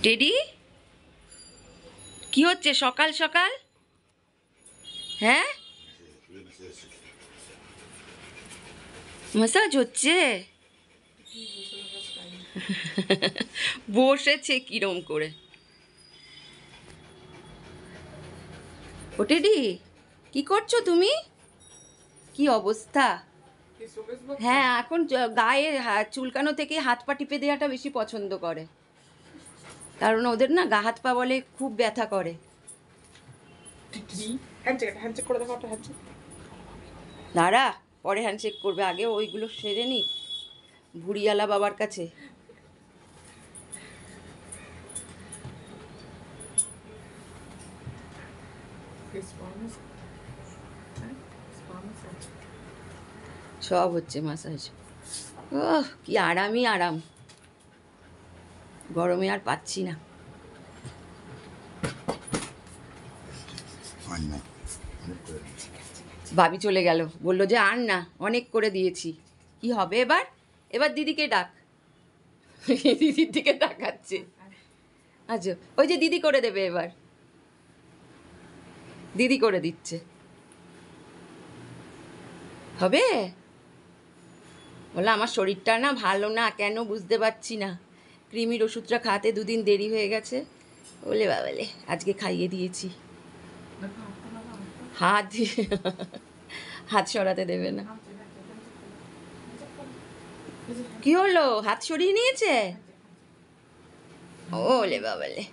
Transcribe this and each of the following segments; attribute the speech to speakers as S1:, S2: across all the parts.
S1: Teddy, কি হচ্ছে সকাল সকাল? হ্যাঁ, মাসাজ হচ্ছে। বসেছে কিরম করে। ও টেডি, কি করছো তুমি? কি অবস্থা? হ্যাঁ, এখন গায়ে চুলকানো থেকে হাত পা টিপে দেওয়াটা বেশি পছন্দ করে, কারণ ওদের না গা হাত পা বলে খুব ব্যথা করে। দাঁড়া, পরে হ্যান্ডশেক করবে, আগে ওইগুলো সেরে নি। ভুড়িয়ালা বাবার কাছে। সব হচ্ছে মাসাজ। ওহ, কি আরামই আরাম, গরমে আর পাচ্ছি না। ভাবি চলে গেল, বললো যে আর না, অনেক করে দিয়েছি। কি হবে এবার? এবার দিদিকে ডাক। দিদির দিকে তাকাচ্ছে। আচ্ছা, ওই যে দিদি করে দেবে এবার, দিদি করে দিচ্ছে। হবে? বলে আমার শরীরটা না ভালো না, কেন বুঝতে পারছি না। কৃমির ওষুধটা খাওয়াতে দুদিন দেরি হয়ে গেছে। বলে বাবালে, আজকে খাইয়ে দিয়েছি। হাত হাত সরাতে দেবে না। কি হলো, হাত সরিয়ে নিয়েছে? ওলে বাবালে।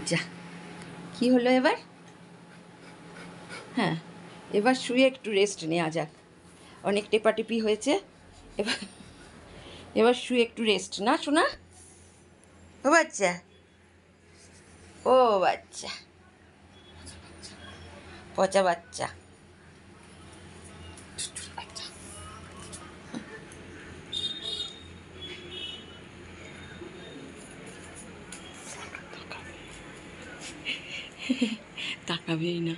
S1: যা, কি হলো এবার? হ্যাঁ, এবার শুয়ে একটু রেস্ট নেওয়া যাক। অনেক টেপাটেপি হয়েছে, এবার এবার শুয়ে একটু রেস্ট না শোনা। ও বাচ্চা, ও বাচ্চা, পচা বাচ্চা। তাকাবেই না।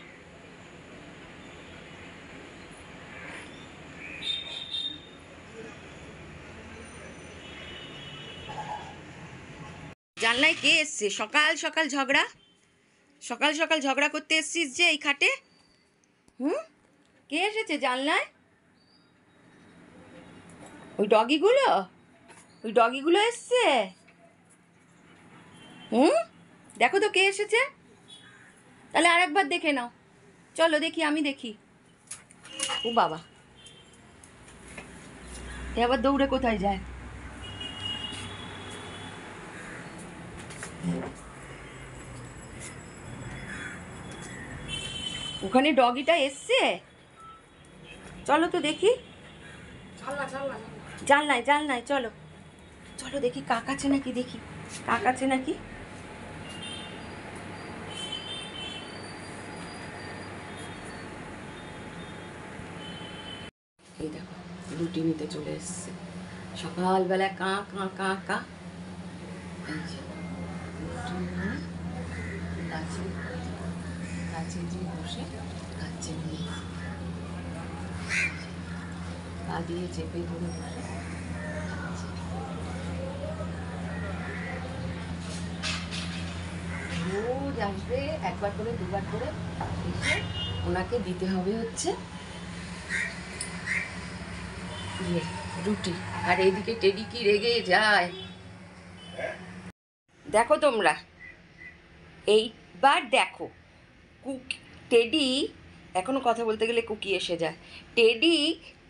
S1: জানলায় কে এসছে? সকাল সকাল ঝগড়া, সকাল সকাল ঝগড়া করতে এসছিস যে এই খাটে? কে এসেছে জানলায়? ওই ডগিগুলো, ওই ডগিগুলো এসছে। দেখো তো কে এসেছে। তাহলে আরেকবার দেখে নাও, চলো দেখি, আমি দেখি। ও বাবা, এ আবার দৌড়ে কোথায় যায়? ওখানে ডগিটা এসছে, চলো তো দেখি। জানলায় জানলায় চলো, চলো দেখি কাক আছে নাকি, দেখি কাক আছে নাকি। এই দেখো, রুটি নিতে চলে এসছে সকালবেলা, কাঁ কাঁ কাঁ কাঁ। এই যে রুটি নিয়ে কাছে কাছে যে বসে খাচ্ছে, নিয়ে পা দিয়ে চেপে ধরে বসে খাচ্ছে। রোজ আসবে, একবার করে দুবার করে এসে ওনাকে দিতে হবে হচ্ছে রুটি। আর এইদিকে টেডি কি রেগে যায় দেখো তোমরা, এইবার দেখো। টেডি এখনো কথা বলতে গেলে কুকি এসে যায়। টেডি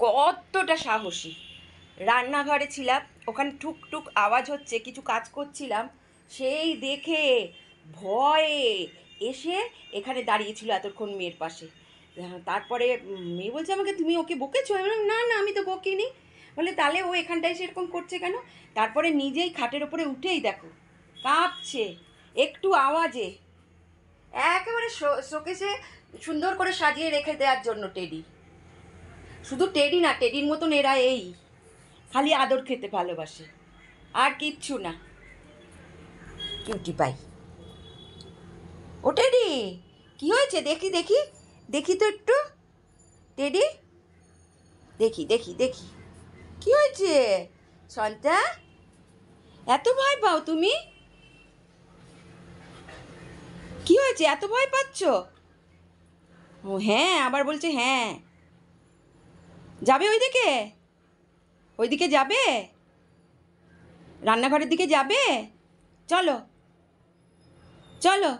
S1: কতটা সাহসী। রান্নাঘরে ছিলাম, ওখানে টুকটুক আওয়াজ হচ্ছে, কিছু কাজ করছিলাম, সেই দেখে ভয়ে এসে এখানে দাঁড়িয়েছিল এতক্ষণ মেয়ের পাশে। তারপরে মেয়ে বলছে আমাকে, তুমি ওকে বকেছো? আমি বললাম না না, আমি তো বকিনি। বলে তাহলে ও এখানটায় সেরকম করছে কেন? তারপরে নিজেই খাটের ওপরে উঠেই দেখো কাঁপছে একটু আওয়াজে, একেবারে শোকেসে সুন্দর করে সাজিয়ে রেখে দেওয়ার জন্য টেডি। শুধু টেডি না, টেডির মতন এরা এই খালি আদর খেতে ভালোবাসে, আর কিচ্ছু না। Cutie pie. ও টেডি, কি হয়েছে দেখি দেখি, দেখি তো একটু টেডি, দেখি দেখি দেখি কি হয়েছে সন্তা, এত ভয় পাও তুমি? কি হয়েছে, এত ভয় পাচ্ছ? ও হ্যাঁ, আবার বলছে হ্যাঁ। যাবে ওইদিকে, ওইদিকে যাবে, রান্নাঘরের দিকে যাবে? চলো চলো।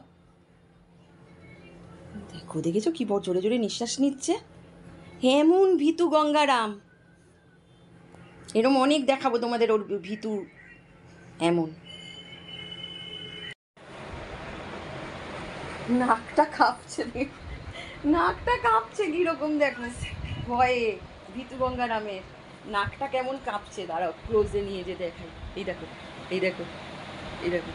S1: দেখো, দেখেছো কি জোরে জোরে নিঃশ্বাস নিচ্ছে? হেমুন ভীতু গঙ্গারাম, এরম অনেক দেখাবো তোমাদের ওর ভীতু এমন। নাকটা কাঁপছে, নাকটা কাঁপছে কিরকম দেখো ভয়ে, ভীতু গঙ্গারামের নাকটা কেমন কাঁপছে। দাঁড়াও ক্লোজে নিয়ে যে দেখাই, এই দেখো এই দেখো এই দেখো।